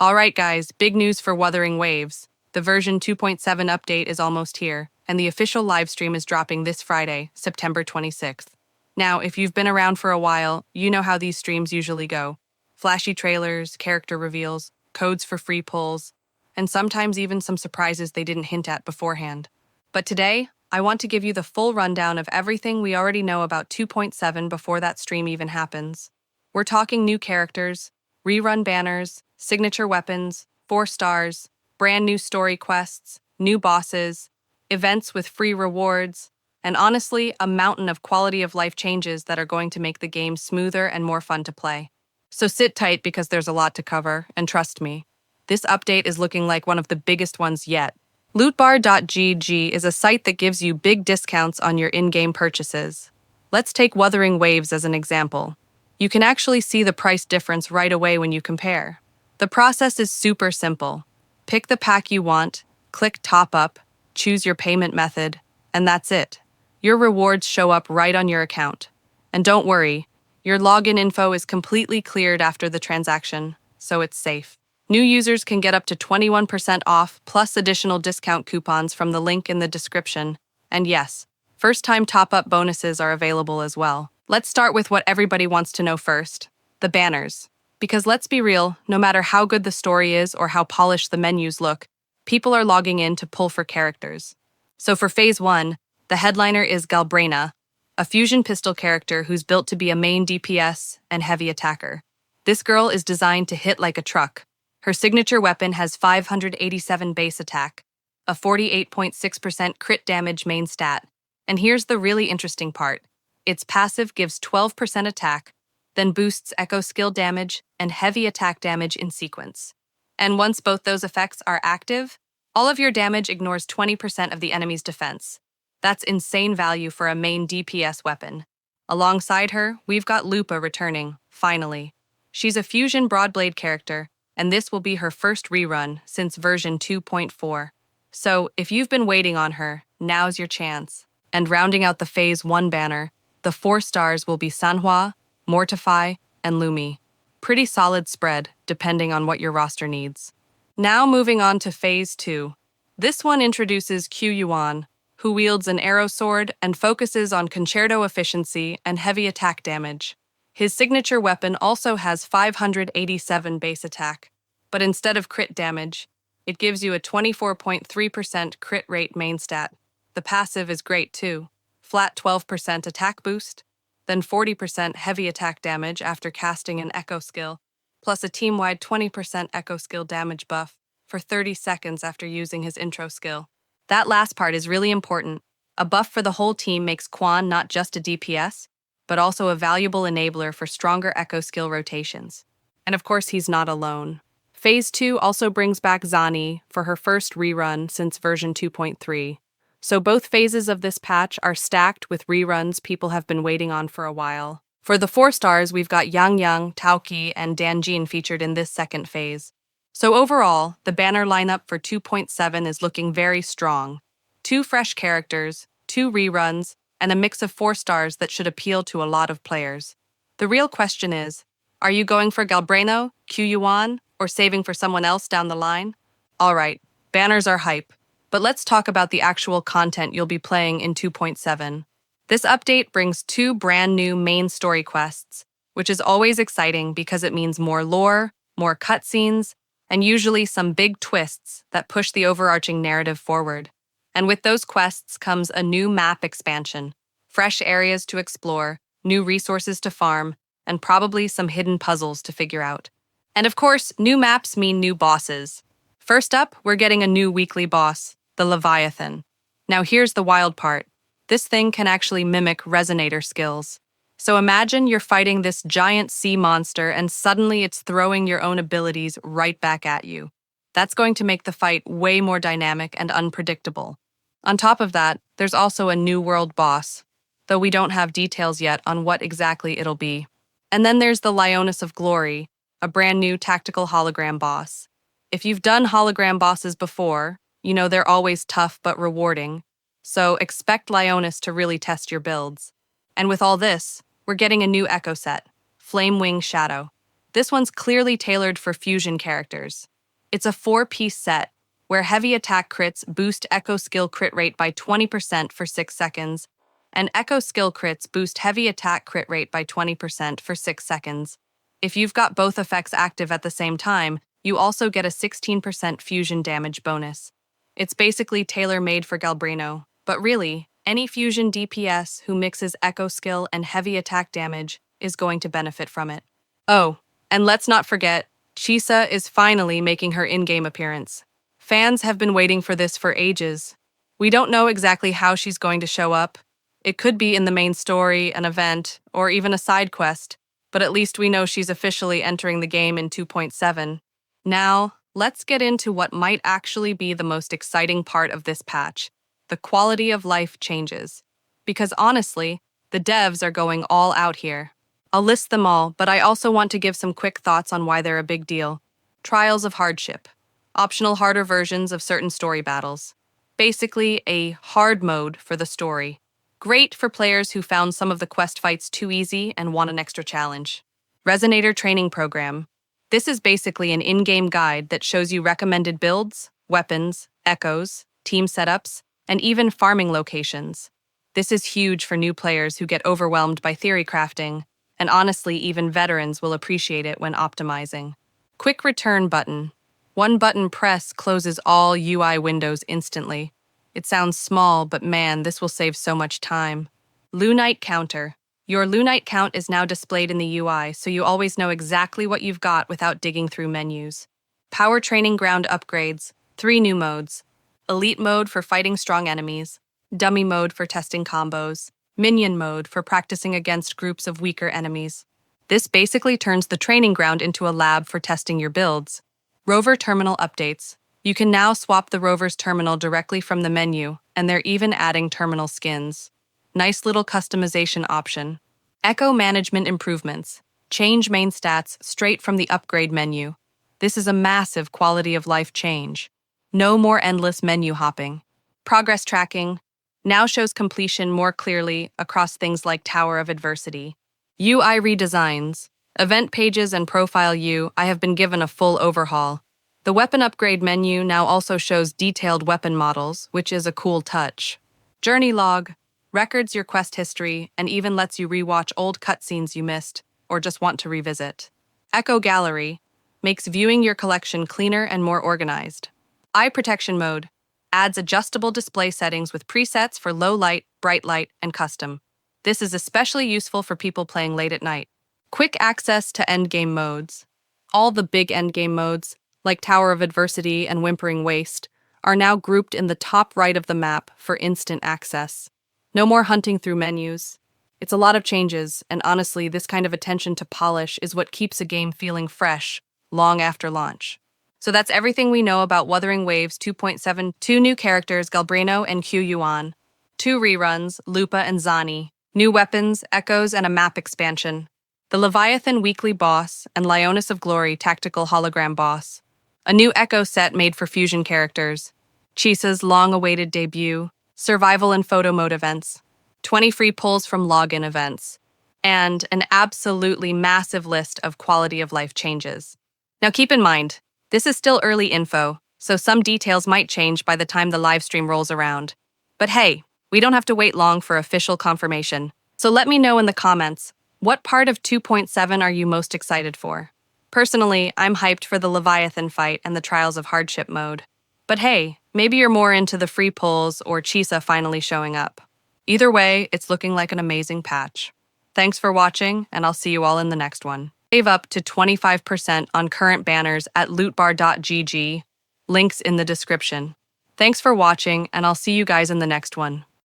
Alright guys, big news for Wuthering Waves. The version 2.7 update is almost here, and the official livestream is dropping this Friday, September 26th. Now, if you've been around for a while, you know how these streams usually go. Flashy trailers, character reveals, codes for free pulls, and sometimes even some surprises they didn't hint at beforehand. But today, I want to give you the full rundown of everything we already know about 2.7 before that stream even happens. We're talking new characters, rerun banners, signature weapons, 4 stars, brand new story quests, new bosses, events with free rewards, and honestly, a mountain of quality of life changes that are going to make the game smoother and more fun to play. So sit tight because there's a lot to cover, and trust me, this update is looking like one of the biggest ones yet. Lootbar.gg is a site that gives you big discounts on your in-game purchases. Let's take Wuthering Waves as an example. You can actually see the price difference right away when you compare. The process is super simple. Pick the pack you want, click Top Up, choose your payment method, and that's it. Your rewards show up right on your account. And don't worry, your login info is completely cleared after the transaction, so it's safe. New users can get up to 21% off plus additional discount coupons from the link in the description. And yes, first-time top-up bonuses are available as well. Let's start with what everybody wants to know first, the banners. Because let's be real, no matter how good the story is or how polished the menus look, people are logging in to pull for characters. So for Phase 1, the headliner is Galbraina, a fusion pistol character who's built to be a main DPS and heavy attacker. This girl is designed to hit like a truck. Her signature weapon has 587 base attack, a 48.6% crit damage main stat. And here's the really interesting part. Its passive gives 12% attack, then boosts echo skill damage and heavy attack damage in sequence. And once both those effects are active, all of your damage ignores 20% of the enemy's defense. That's insane value for a main DPS weapon. Alongside her, we've got Lupa returning, finally. She's a fusion broadblade character, and this will be her first rerun since version 2.4. So, if you've been waiting on her, now's your chance. And rounding out the Phase 1 banner, the 4 stars will be Sanhua, Mortify, and Lumi. Pretty solid spread, depending on what your roster needs. Now moving on to Phase 2. This one introduces QoL, who wields an arrow sword and focuses on concerto efficiency and heavy attack damage. His signature weapon also has 587 base attack, but instead of crit damage, it gives you a 24.3% crit rate main stat. The passive is great too. Flat 12% attack boost, then 40% heavy attack damage after casting an echo skill, plus a team-wide 20% echo skill damage buff for 30 seconds after using his intro skill. That last part is really important. A buff for the whole team makes Quan not just a DPS, but also a valuable enabler for stronger echo skill rotations. And of course, he's not alone. Phase 2 also brings back Zani for her first rerun since version 2.3. So both phases of this patch are stacked with reruns people have been waiting on for a while. For the 4 stars, we've got Yang Yang, Taoki, and Danjin featured in this second phase. So overall, the banner lineup for 2.7 is looking very strong. 2 fresh characters, 2 reruns, and a mix of 4 stars that should appeal to a lot of players. The real question is, are you going for Galbraino, QoL, or saving for someone else down the line? Alright, banners are hype, but let's talk about the actual content you'll be playing in 2.7. This update brings 2 brand new main story quests, which is always exciting because it means more lore, more cutscenes, and usually some big twists that push the overarching narrative forward. And with those quests comes a new map expansion, fresh areas to explore, new resources to farm, and probably some hidden puzzles to figure out. And of course, new maps mean new bosses. First up, we're getting a new weekly boss, the Leviathan. Now here's the wild part. This thing can actually mimic resonator skills. So imagine you're fighting this giant sea monster and suddenly it's throwing your own abilities right back at you. That's going to make the fight way more dynamic and unpredictable. On top of that, there's also a new world boss, though we don't have details yet on what exactly it'll be. And then there's the Lioness of Glory, a brand new tactical hologram boss. If you've done hologram bosses before, you know they're always tough but rewarding, so expect Lioness to really test your builds. And with all this, we're getting a new echo set, Flame Wing Shadow. This one's clearly tailored for fusion characters. It's a 4-piece set, where heavy attack crits boost Echo skill crit rate by 20% for 6 seconds, and Echo skill crits boost heavy attack crit rate by 20% for 6 seconds. If you've got both effects active at the same time, you also get a 16% fusion damage bonus. It's basically tailor-made for Galbrino, but really, any fusion DPS who mixes Echo skill and heavy attack damage is going to benefit from it. Oh, and let's not forget, Chisa is finally making her in-game appearance. Fans have been waiting for this for ages. We don't know exactly how she's going to show up. It could be in the main story, an event, or even a side quest, but at least we know she's officially entering the game in 2.7. Now, let's get into what might actually be the most exciting part of this patch: the quality of life changes. Because honestly, the devs are going all out here. I'll list them all, but I also want to give some quick thoughts on why they're a big deal. Trials of hardship. Optional harder versions of certain story battles. Basically, a hard mode for the story. Great for players who found some of the quest fights too easy and want an extra challenge. Resonator Training Program. This is basically an in-game guide that shows you recommended builds, weapons, echoes, team setups, and even farming locations. This is huge for new players who get overwhelmed by theory crafting, and honestly, even veterans will appreciate it when optimizing. Quick Return Button. One button press closes all UI windows instantly. It sounds small, but man, this will save so much time. Lunite Counter. Your Lunite count is now displayed in the UI, so you always know exactly what you've got without digging through menus. Power Training Ground upgrades. 3 new modes. Elite mode for fighting strong enemies. Dummy mode for testing combos. Minion mode for practicing against groups of weaker enemies. This basically turns the training ground into a lab for testing your builds. Rover Terminal updates. You can now swap the Rover's terminal directly from the menu, and they're even adding terminal skins. Nice little customization option. Echo Management improvements. Change main stats straight from the upgrade menu. This is a massive quality of life change. No more endless menu hopping. Progress tracking now shows completion more clearly across things like Tower of Adversity. UI redesigns. Event pages and profile UI have been given a full overhaul. The weapon upgrade menu now also shows detailed weapon models, which is a cool touch. Journey log records your quest history and even lets you rewatch old cutscenes you missed or just want to revisit. Echo Gallery makes viewing your collection cleaner and more organized. Eye Protection Mode adds adjustable display settings with presets for low light, bright light, and custom. This is especially useful for people playing late at night. Quick access to endgame modes. All the big endgame modes, like Tower of Adversity and Whimpering Waste, are now grouped in the top right of the map for instant access. No more hunting through menus. It's a lot of changes, and honestly, this kind of attention to polish is what keeps a game feeling fresh long after launch. So that's everything we know about Wuthering Waves 2.7. 2 new characters, Galbrino and QoL. 2 reruns, Lupa and Zani. New weapons, echoes, and a map expansion. The Leviathan weekly boss and Lionis of Glory tactical hologram boss. A new echo set made for fusion characters. Chisa's long-awaited debut. Survival and photo mode events. 20 free pulls from login events. And an absolutely massive list of quality of life changes. Now keep in mind, this is still early info, so some details might change by the time the live stream rolls around. But hey, we don't have to wait long for official confirmation. So let me know in the comments, what part of 2.7 are you most excited for? Personally, I'm hyped for the Leviathan fight and the Trials of Hardship mode. But hey, maybe you're more into the free pulls or Chisa finally showing up. Either way, it's looking like an amazing patch. Thanks for watching, and I'll see you all in the next one. Save up to 25% on current banners at lootbar.gg. Links in the description. Thanks for watching, and I'll see you guys in the next one.